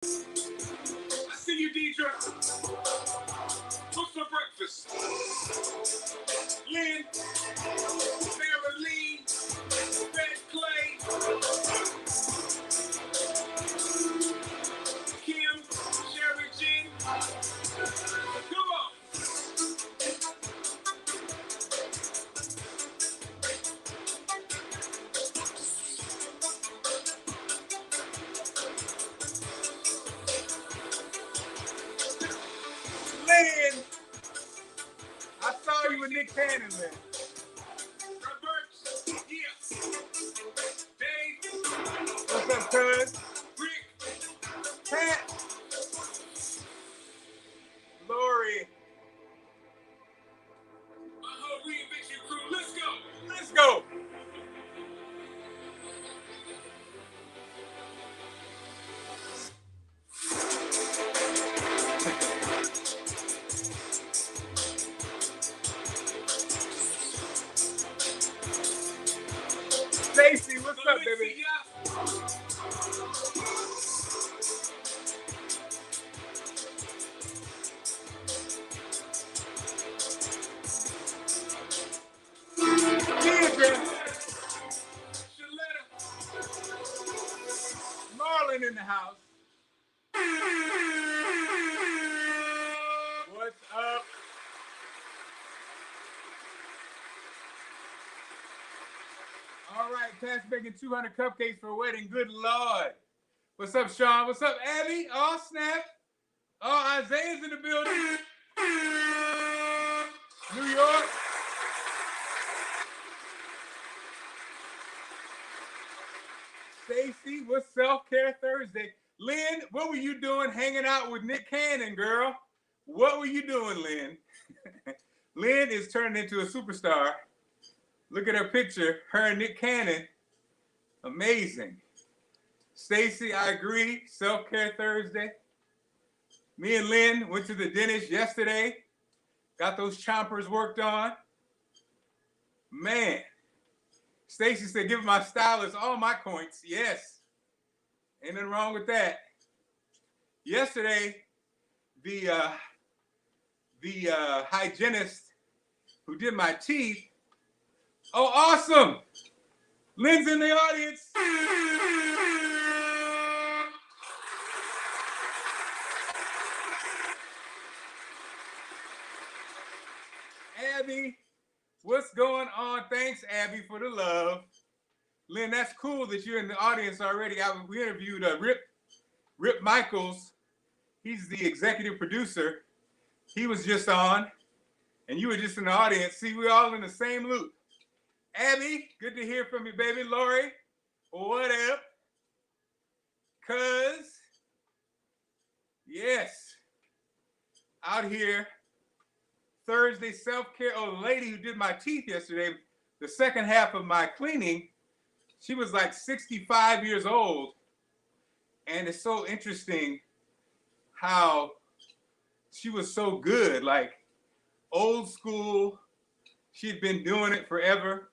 I see you, Deidre. What's for breakfast? Lynn, Marilyn, Ben Clay, Kim, Sherry Jean. Come on. Lynn, I saw you with Nick Cannon, Lynn. Robert, yeah. Dave, what's up, cuz? Rick, Pat, Lori. My whole reinvention crew. Let's go. Let's go. Stacy, what's up, baby? Marlon in the house. What's up? All right, Pat's making 200 cupcakes for a wedding. Good Lord. What's up, Sean? What's up, Abby? Oh, snap. Oh, Isaiah's in the building. New York. Stacy, what's Self-Care Thursday? Lynn, what were you doing hanging out with Nick Cannon, girl? What were you doing, Lynn? Lynn is turning into a superstar. Look at her picture, her and Nick Cannon. Amazing. Stacy, I agree. Self-Care Thursday. Me and Lynn went to the dentist yesterday. Got those chompers worked on. Man. Stacy said, give my stylist all my coins. Yes. Ain't nothing wrong with that. Yesterday, the hygienist who did my teeth. Oh, awesome. Lynn's in the audience. Abby, what's going on? Thanks, Abby, for the love. Lynn, that's cool that you're in the audience already. We interviewed Rip Michaels. He's the executive producer. He was just on, and you were just in the audience. See, we're all in the same loop. Abby, good to hear from you, baby. Lori, what up? Cuz, yes, out here, Thursday self-care. Oh, the lady who did my teeth yesterday, the second half of my cleaning, she was like 65 years old. And it's so interesting how she was so good, like old school. She'd been doing it forever.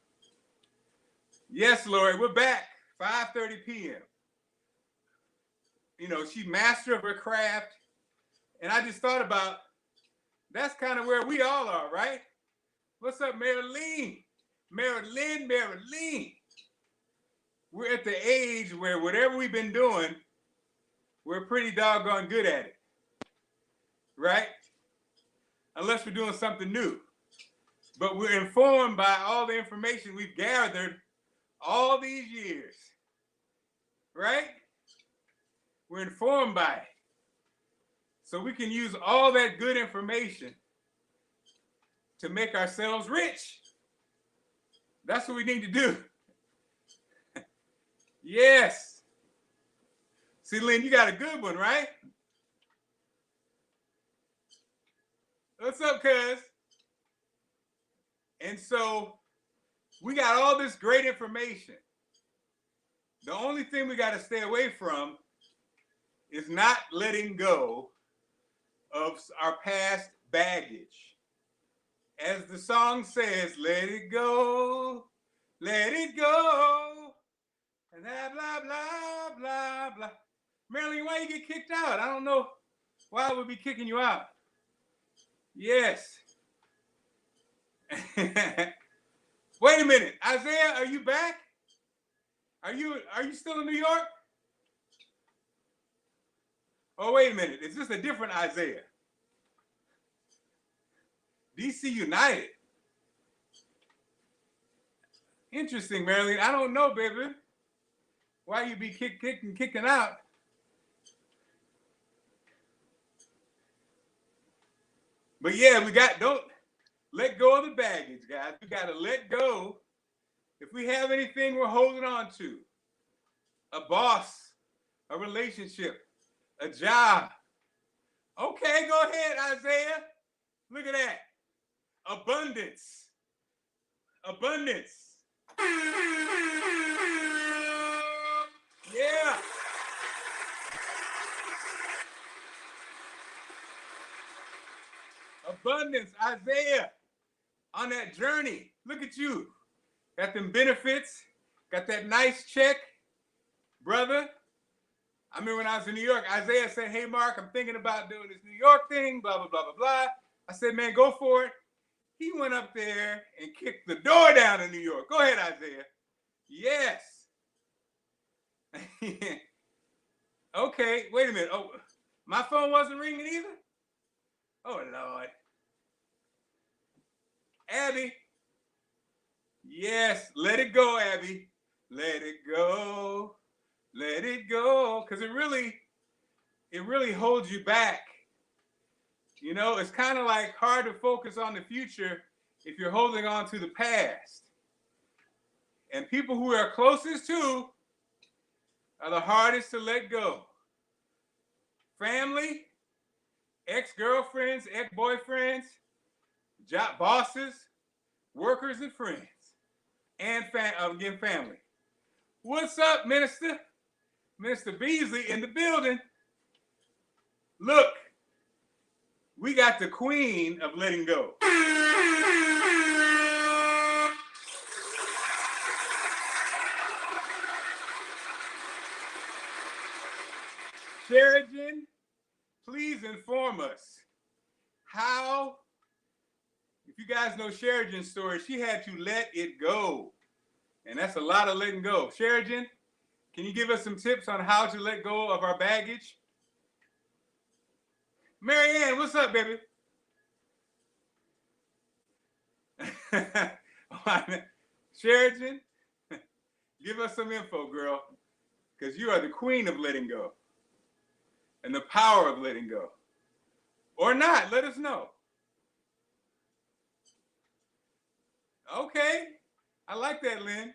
Yes, Lori, we're back, 5:30 p.m. You know, she's master of her craft. And I just thought about, that's kind of where we all are, right? What's up, Marilyn? Marilyn. We're at the age where whatever we've been doing, we're pretty doggone good at it, right? Unless we're doing something new. But we're informed by all the information we've gathered all these years, right? We're informed by it. So we can use all that good information to make ourselves rich. That's what we need to do. Yes. See, Lynn, you got a good one, right? What's up, cuz? And so we got all this great information. The only thing we got to stay away from is not letting go of our past baggage. As the song says, let it go, and blah, blah, blah, blah, blah. Marilyn, why you get kicked out? I don't know why I would be kicking you out. Yes. Wait a minute. Isaiah, are you back? Are you still in New York? Oh, wait a minute. Is this a different Isaiah? DC United. Interesting, Marilyn. I don't know, baby. Why you be kicking out? But yeah, don't let go of the baggage, guys. We got to let go. If we have anything we're holding on to, a boss, a relationship, a job. Okay, go ahead, Isaiah. Look at that. Abundance. Abundance. Yeah. Abundance, Isaiah. On that journey. Look at you. Got them benefits. Got that nice check. Brother. I remember when I was in New York, Isaiah said, hey, Mark, I'm thinking about doing this New York thing, blah, blah, blah, blah, blah. I said, man, go for it. He went up there and kicked the door down in New York. Go ahead, Isaiah. Yes. Okay, wait a minute. Oh, my phone wasn't ringing either? Oh, Lord. Abby. Yes, let it go, Abby. Let it go. Let it go. Because it really holds you back. You know, it's kind of like hard to focus on the future if you're holding on to the past. And people who are closest to are the hardest to let go. Family, ex-girlfriends, ex-boyfriends, job bosses, workers, and friends. And again, family. What's up, Minister? Minister Beasley in the building. Look, we got the queen of letting go. Sheridan, please inform us how, if you guys know Sheridan's story, she had to let it go. And that's a lot of letting go. Sheridan, can you give us some tips on how to let go of our baggage? Marianne, what's up, baby? Sheridan, give us some info, girl, because you are the queen of letting go and the power of letting go. Or not, let us know. Okay, I like that, Lynn.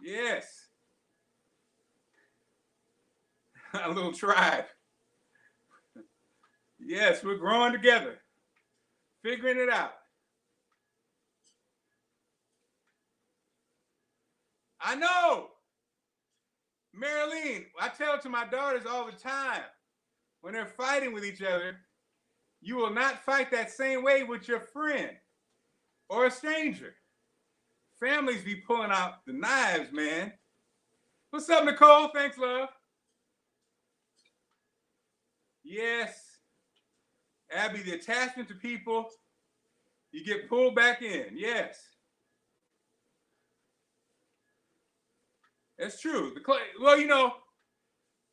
Yes. A little tribe. Yes, we're growing together, figuring it out. I know. Marilyn, I tell it to my daughters all the time. When they're fighting with each other, you will not fight that same way with your friend or a stranger. Families be pulling out the knives, man. What's up, Nicole? Thanks, love. Yes. Abby, the attachment to people, you get pulled back in. Yes. That's true. Well, you know,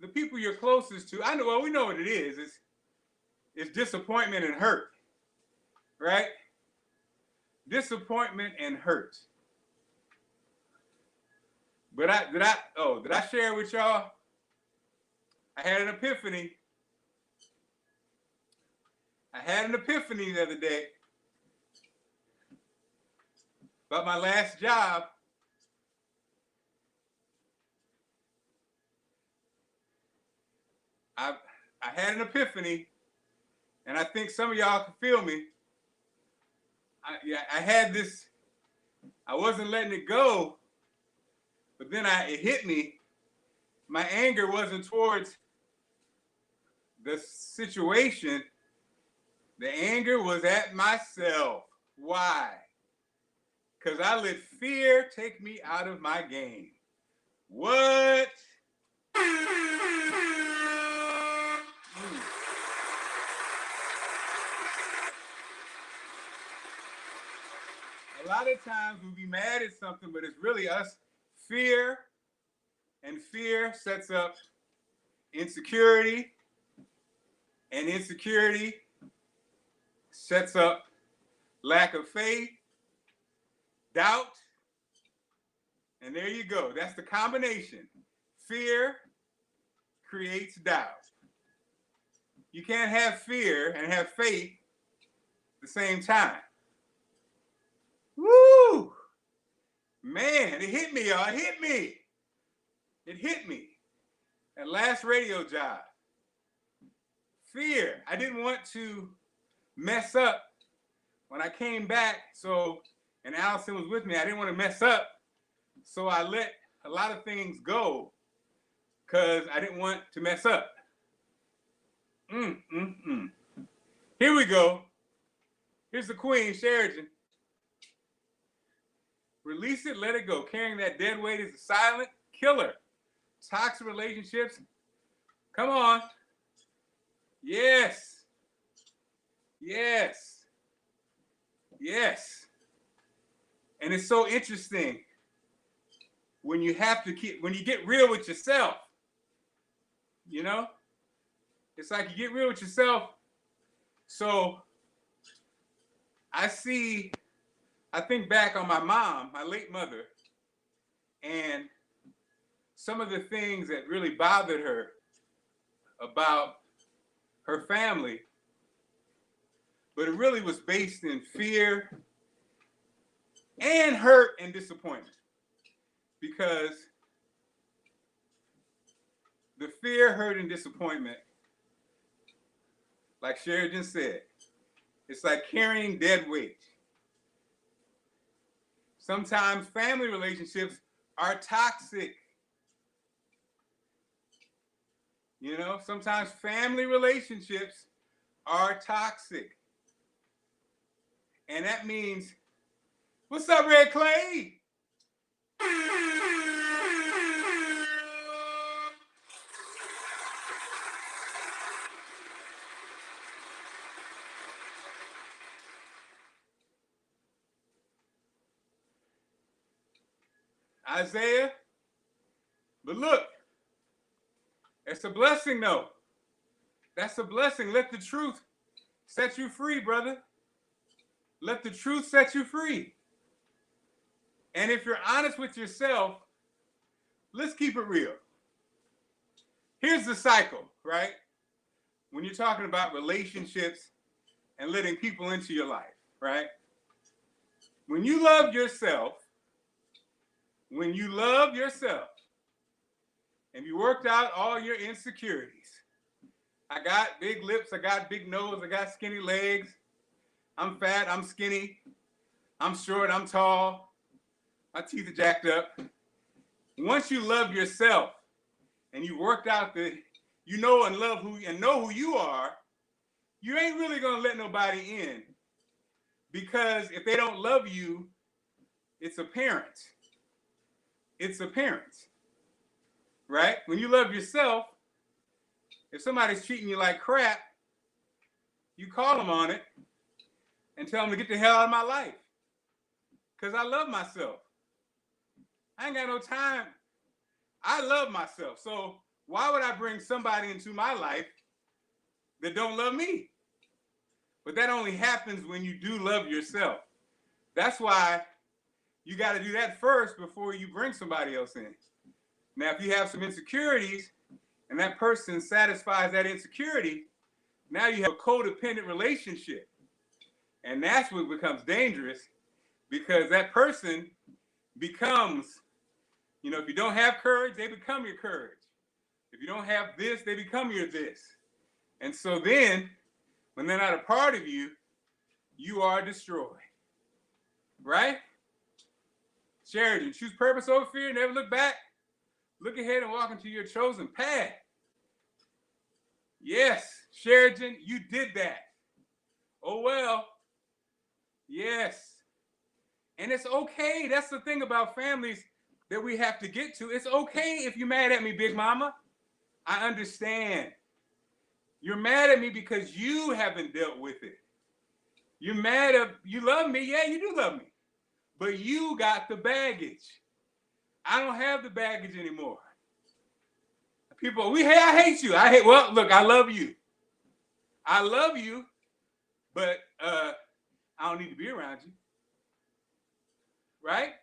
the people you're closest to, I know, well, we know what it is. It's disappointment and hurt, right? Disappointment and hurt. But did I share with y'all? I had an epiphany. I had an epiphany the other day about my last job. I had an epiphany, and I think some of y'all can feel me. I had this, I wasn't letting it go, but then it hit me. My anger wasn't towards the situation. The anger was at myself. Why? Because I let fear take me out of my game. What? A lot of times we'll be mad at something, but it's really us. Fear, and fear sets up insecurity, and insecurity sets up lack of faith, doubt, and there you go. That's the combination. Fear creates doubt. You can't have fear and have faith at the same time. Woo! Man, it hit me, y'all. It hit me. It hit me. That last radio job. Fear. I didn't want to mess up when I came back. So, and Allison was with me. I didn't want to mess up. So I let a lot of things go because I didn't want to mess up. Here we go. Here's the Queen, Sheridan. Release it, let it go. Carrying that dead weight is a silent killer. Toxic relationships. Come on. Yes. Yes. Yes. And it's so interesting when you have to when you get real with yourself, you know? It's like you get real with yourself. So I think back on my mom, my late mother, and some of the things that really bothered her about her family, but it really was based in fear and hurt and disappointment. Because the fear, hurt, and disappointment, like Sheridan said, it's like carrying dead weight. Sometimes family relationships are toxic. You know, sometimes family relationships are toxic. And that means, what's up, Red Clay? Isaiah, but look, it's a blessing though. That's a blessing. Let the truth set you free, brother. Let the truth set you free. And if you're honest with yourself, let's keep it real. Here's the cycle, right? When you're talking about relationships and letting people into your life, right? When you love yourself, and you worked out all your insecurities, I got big lips, I got big nose, I got skinny legs, I'm fat, I'm skinny, I'm short, I'm tall, my teeth are jacked up. Once you love yourself and you worked out you know and love know who you are, you ain't really gonna let nobody in, because if they don't love you, it's apparent. It's apparent, right? When you love yourself, if somebody's treating you like crap, you call them on it and tell them to get the hell out of my life, because I love myself. I ain't got no time. I love myself. So why would I bring somebody into my life that don't love me? But that only happens when you do love yourself. That's why you got to do that first before you bring somebody else in. Now, if you have some insecurities and that person satisfies that insecurity, now you have a codependent relationship. And that's what becomes dangerous, because that person becomes, if you don't have courage, they become your courage. If you don't have this, they become your this. And so then, when they're not a part of you, you are destroyed. Right? Sheridan, choose purpose over fear, never look back. Look ahead and walk into your chosen path. Yes, Sheridan, you did that. Oh, well. Yes. And it's okay. That's the thing about families. that we have to get to. It's okay if you're mad at me, Big Mama. I understand. You're mad at me because you haven't dealt with it. You're mad at, you love me. Yeah, you do love me. But you got the baggage. I don't have the baggage anymore. People, I hate you. Well, look, I love you. I love you, but I don't need to be around you. Right?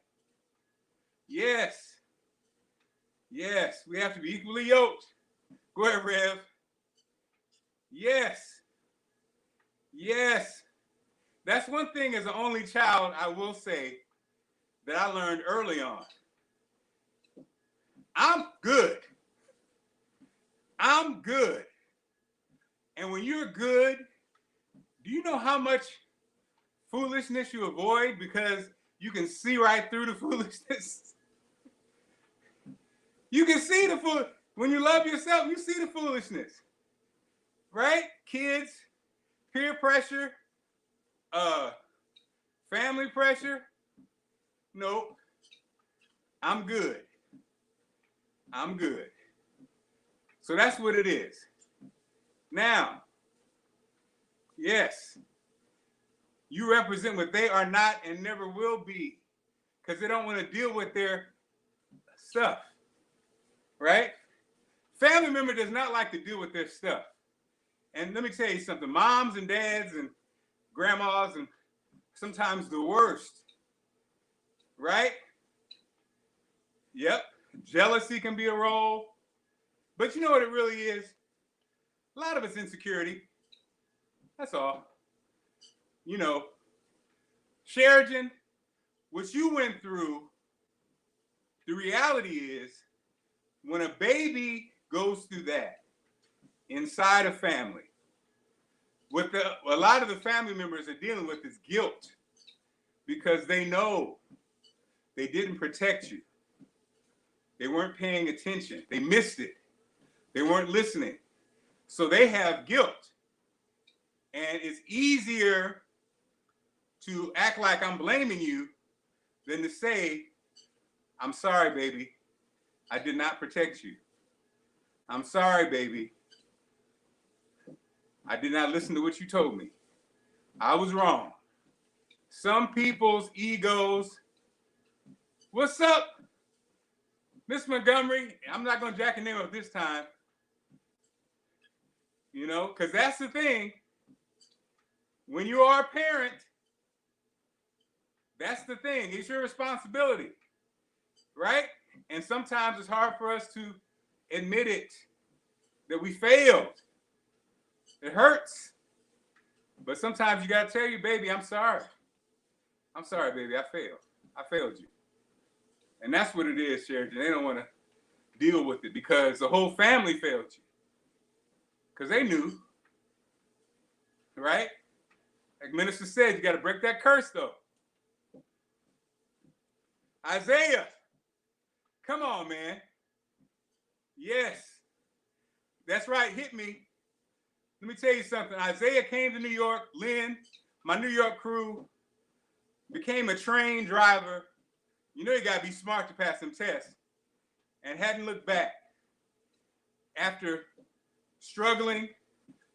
Yes. Yes, we have to be equally yoked. Go ahead, Rev. Yes. Yes. That's one thing as an only child, I will say, that I learned early on. I'm good. I'm good. And when you're good, do you know how much foolishness you avoid because you can see right through the foolishness? You can see the fool. When you love yourself, you see the foolishness. Right? Kids, peer pressure, family pressure. Nope. I'm good. I'm good. So that's what it is. Now, yes, you represent what they are not and never will be because they don't want to deal with their stuff, right? Family member does not like to deal with their stuff. And let me tell you something, moms and dads and grandmas and sometimes the worst, right? Yep, jealousy can be a role. But you know what it really is? A lot of it's insecurity. That's all. You know, Sheridan, what you went through, the reality is when a baby goes through that inside a family, a lot of the family members are dealing with is guilt because they know they didn't protect you. They weren't paying attention. They missed it. They weren't listening. So they have guilt. And it's easier to act like I'm blaming you than to say, I'm sorry, baby. I did not protect you. I'm sorry, baby. I did not listen to what you told me. I was wrong. Some people's egos. What's up, Miss Montgomery? I'm not going to jack your name up this time. You know, because that's the thing. When you are a parent, that's the thing. It's your responsibility, right? And sometimes it's hard for us to admit it, that we failed. It hurts. But sometimes you got to tell your baby, I'm sorry. I'm sorry, baby. I failed. I failed you. And that's what it is, Sheridan. They don't want to deal with it because the whole family failed you. Because they knew, right? Like Minister said, you got to break that curse, though. Isaiah, come on, man. Yes, that's right. Hit me. Let me tell you something. Isaiah came to New York. Lynn, my New York crew, became a trained driver. You know you got to be smart to pass some tests. And hadn't looked back. After struggling,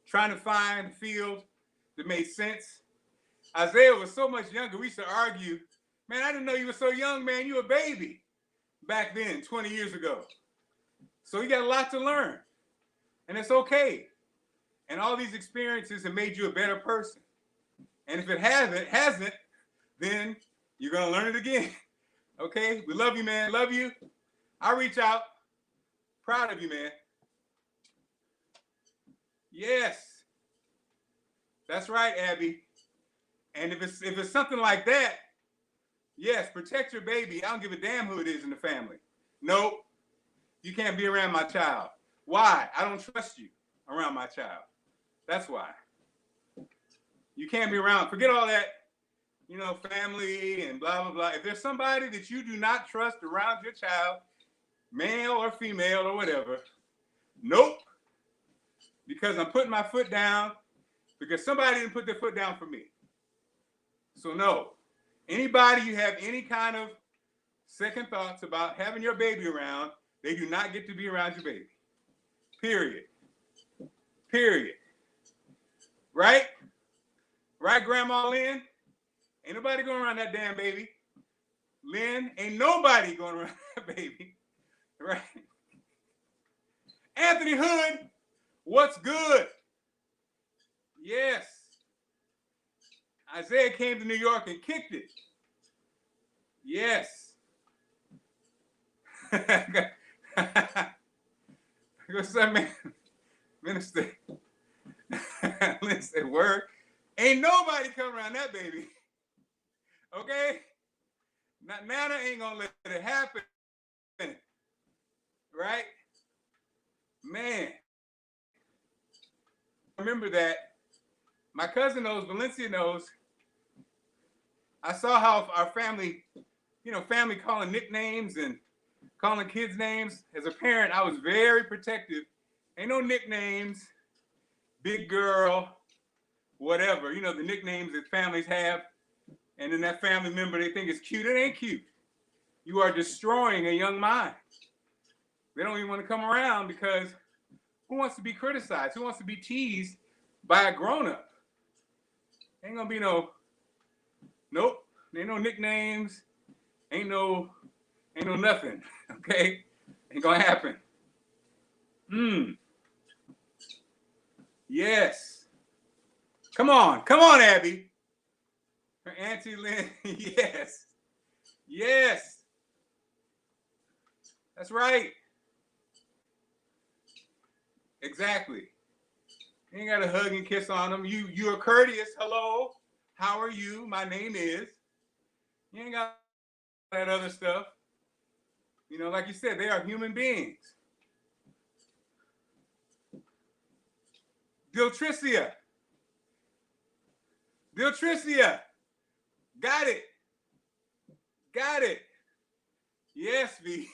trying to find a field that made sense. Isaiah was so much younger. We used to argue, man, I didn't know you were so young, man. You were a baby back then, 20 years ago. So you got a lot to learn. And it's okay. And all these experiences have made you a better person. And if it hasn't, then you're going to learn it again. Okay? We love you, man. Love you. I'll reach out. Proud of you, man. Yes. That's right, Abby. And if it's something like that, yes, protect your baby. I don't give a damn who it is in the family. Nope. You can't be around my child. Why? I don't trust you around my child. That's why. You can't be around. Forget all that, family and blah, blah, blah. If there's somebody that you do not trust around your child, male or female or whatever, nope. Because I'm putting my foot down because somebody didn't put their foot down for me. So no. Anybody you have any kind of second thoughts about having your baby around, they do not get to be around your baby. Period. Period. Right? Right, Grandma Lynn? Ain't nobody going around that damn baby. Lynn, ain't nobody going around that baby. Right? Anthony Hood, what's good? Yes. Isaiah came to New York and kicked it. Yes. What's that, man? Minister. Lynn said, word. Ain't nobody coming around that baby. Okay? Nana ain't gonna let it happen. Right? Man. Remember that. My cousin knows, Valencia knows. I saw how our family, family calling nicknames and calling kids names. As a parent, I was very protective. Ain't no nicknames, big girl, whatever. You know, the nicknames that families have. And then that family member, they think it's cute. It ain't cute. You are destroying a young mind. They don't even want to come around because who wants to be criticized? Who wants to be teased by a grown-up? Ain't gonna be nope. Ain't no nicknames. Ain't no nothing. Okay? Ain't gonna happen. Yes. Come on, Abby. Her Auntie Lynn. Yes. Yes. That's right. Exactly. You ain't got to hug and kiss on them. You're courteous. Hello. How are you? My name is. You ain't got that other stuff. You know, like you said, they are human beings. Diltricia. Got it. Yes, V.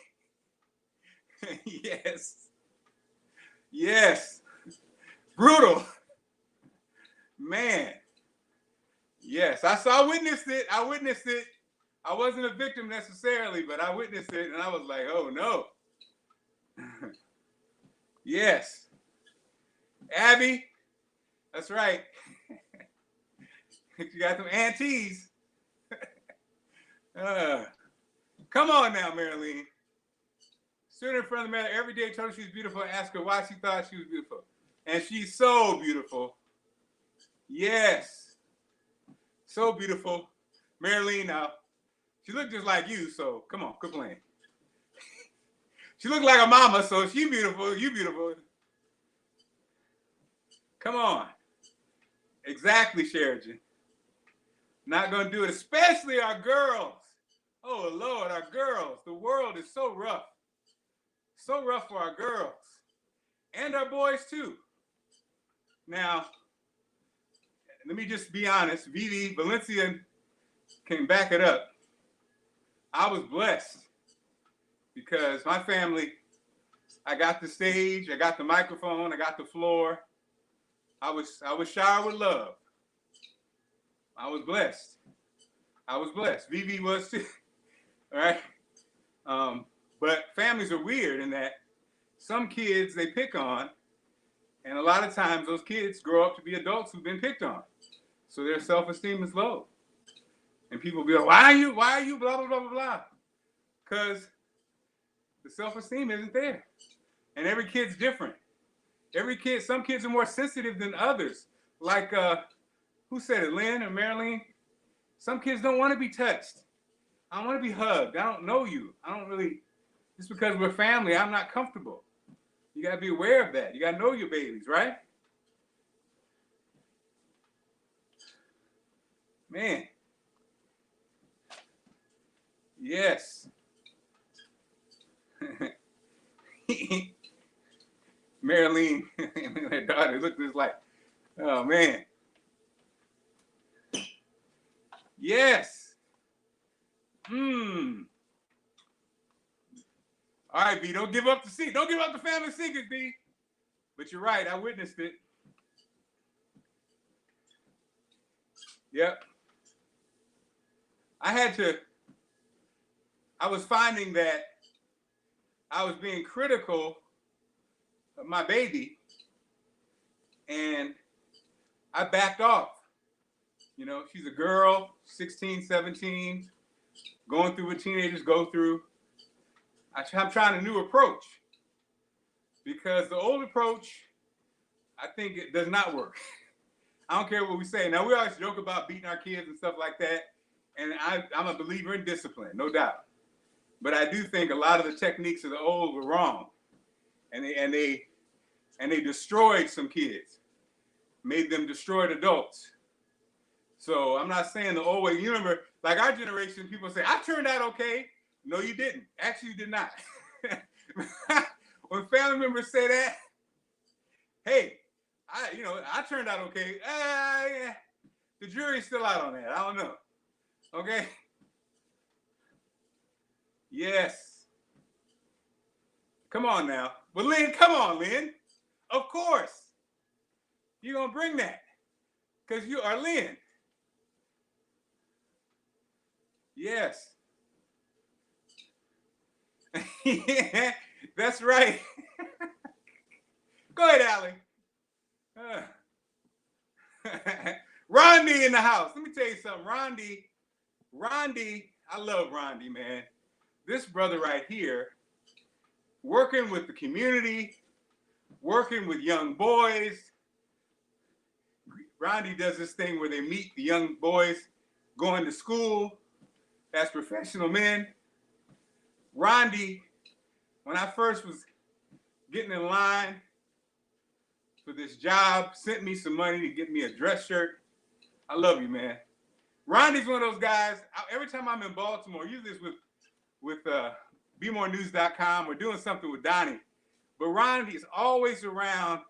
Yes. Brutal. Man. Yes, I witnessed it. I wasn't a victim necessarily, but I witnessed it and I was like, oh no. Yes. Abby, that's right. You got some aunties. Come on now, Marilyn. Stood in front of the mirror every day, told her she was beautiful, and asked her why she thought she was beautiful. And she's so beautiful. Yes. So beautiful. Marilyn, now, she looked just like you, so come on, quit playing. She looked like a mama, so she beautiful, you beautiful. Come on. Exactly, Sheridan. Not gonna do it, especially our girls. Oh Lord, our girls. The world is so rough. So rough for our girls. And our boys too. Now, let me just be honest. Vivi, Valencia can back it up. I was blessed because my family, I got the stage, I got the microphone, I got the floor. I was showered with love. I was blessed. Vivi was too. All right. But families are weird in that some kids they pick on, and a lot of times those kids grow up to be adults who've been picked on. So their self-esteem is low. And people be like, why are you, blah, blah, blah, blah, blah. Because the self-esteem isn't there. And every kid's different. Some kids are more sensitive than others. Like, who said it, Lynn or Marilyn? Some kids don't want to be touched. I don't want to be hugged. I don't know you. Just because we're family, I'm not comfortable. You got to be aware of that. You got to know your babies, right? Man. Yes. Marilyn, her daughter, looked just like, oh man. Yes. All right, B, don't give up the seat. Don't give up the family secret, B. But you're right, I witnessed it. Yep. I I was finding that I was being critical of my baby, and I backed off. You know, she's a girl, 16, 17, going through what teenagers go through. I'm trying a new approach because the old approach, I think it does not work. I don't care what we say. Now, we always joke about beating our kids and stuff like that, and I'm a believer in discipline, no doubt. But I do think a lot of the techniques of the old were wrong, and they destroyed some kids, made them destroyed adults. So I'm not saying the old way. You remember, like our generation, people say, I turned out okay. No, you didn't. Actually, you did not. When family members say that, hey, I turned out okay. Yeah. The jury's still out on that. I don't know. Okay? Yes. Come on now. But Lynn, come on, Lynn. Of course. You're going to bring that. Because you are Lynn. Yes. Yeah, that's right. Go ahead, Allie. Rondi in the house. Let me tell you something. Rondi, I love Rondi, man. This brother right here, working with the community, working with young boys. Rondi does this thing where they meet the young boys going to school as professional men. Rondi, when I first was getting in line for this job, sent me some money to get me a dress shirt. I love you, man. Rondi's one of those guys, every time I'm in Baltimore, usually it's with BeMoreNews.com or doing something with Donnie, but Rondi is always around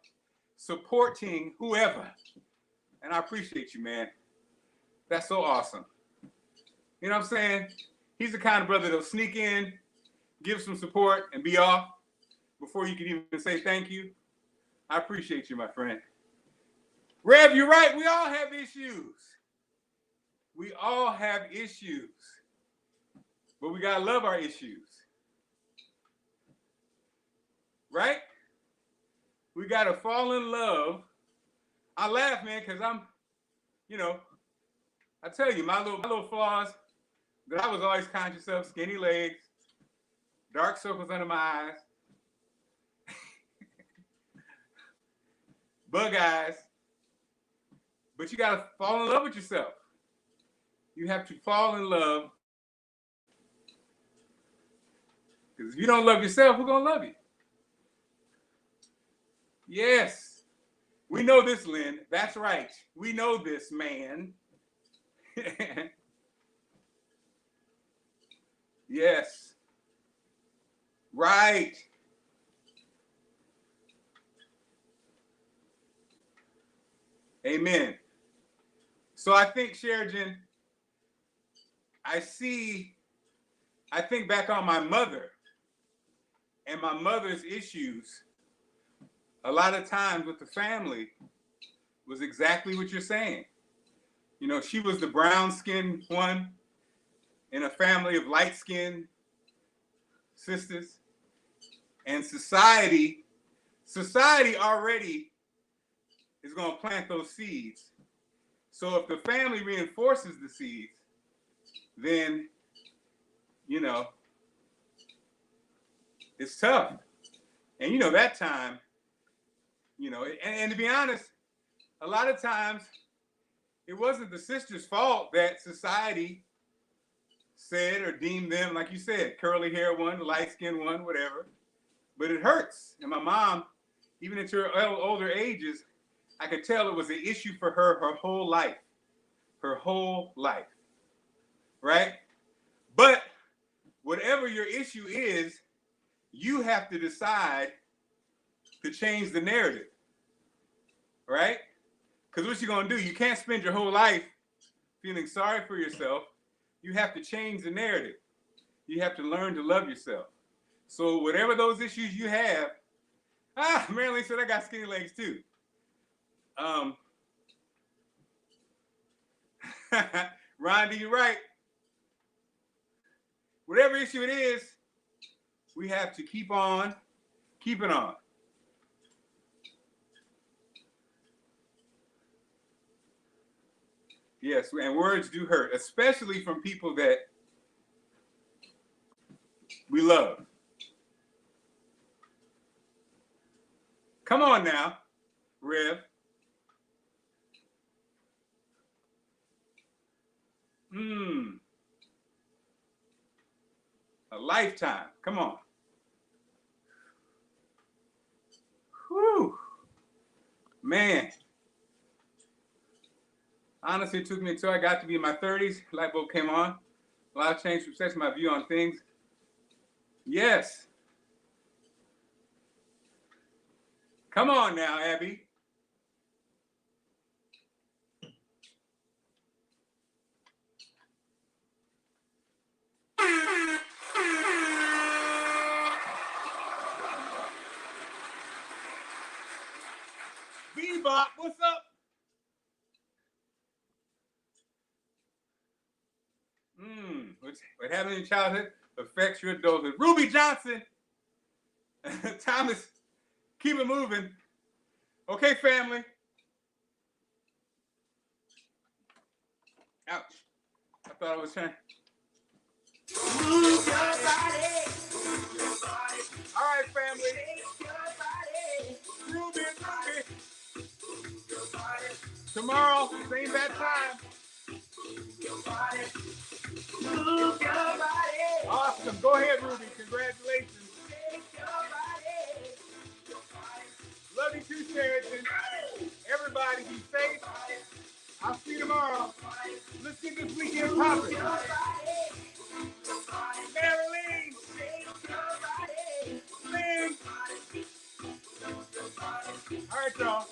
supporting whoever. And I appreciate you, man. That's so awesome. You know what I'm saying? He's the kind of brother that'll sneak in, give some support, and be off before you can even say thank you. I appreciate you, my friend. Rev, you're right. We all have issues. We all have issues. But we got to love our issues. Right? We got to fall in love. I laugh, man, because I tell you, my little flaws that I was always conscious of: skinny legs, dark circles under my eyes, bug eyes. But you got to fall in love with yourself. You have to fall in love. Because if you don't love yourself, who's going to love you? Yes. We know this, Lynn. That's right. We know this, man. Yes. Right. Amen. So I think, Sheridan, I think back on my mother and my mother's issues. A lot of times with the family was exactly what you're saying. You know, she was the brown-skinned one in a family of light-skinned sisters. And society already is going to plant those seeds. So if the family reinforces the seeds, then, it's tough. And, that time, and to be honest, a lot of times it wasn't the sister's fault that society said or deemed them, like you said, curly hair one, light skinned one, whatever. But it hurts. And my mom, even into her older ages, I could tell it was an issue for her whole life. Her whole life. Right? But whatever your issue is, you have to decide to change the narrative. Right? Because what you're going to do, you can't spend your whole life feeling sorry for yourself. You have to change the narrative. You have to learn to love yourself. So whatever those issues you have, Marilyn said I got skinny legs too. Rondi, you're right. whatever issue it is, we have to keep on keeping on. Yes, and words do hurt, especially from people that we love. Come on now, Rev. A lifetime. Come on. Whew. Man. Honestly, it took me until I got to be in my 30s. Light bulb came on. A lot of change, especially my view on things. Yes. Come on now, Abby. Bebop, what's up? What happened in childhood affects your adulthood. Ruby Johnson. Thomas, keep it moving. Okay, family. Ouch. I thought I was trying. Move your body. Move your body. All right, family. Shake your body. Ruby, Ruby. Move your body. Tomorrow, same bad time. Move your body. Move your body. Awesome. Go ahead, Ruby. Congratulations. Shake your body. Your body. Love you too, Sheridan. Everybody be safe. I'll see you tomorrow. Let's get this weekend popping. Marilyn. Lynn. All right, y'all.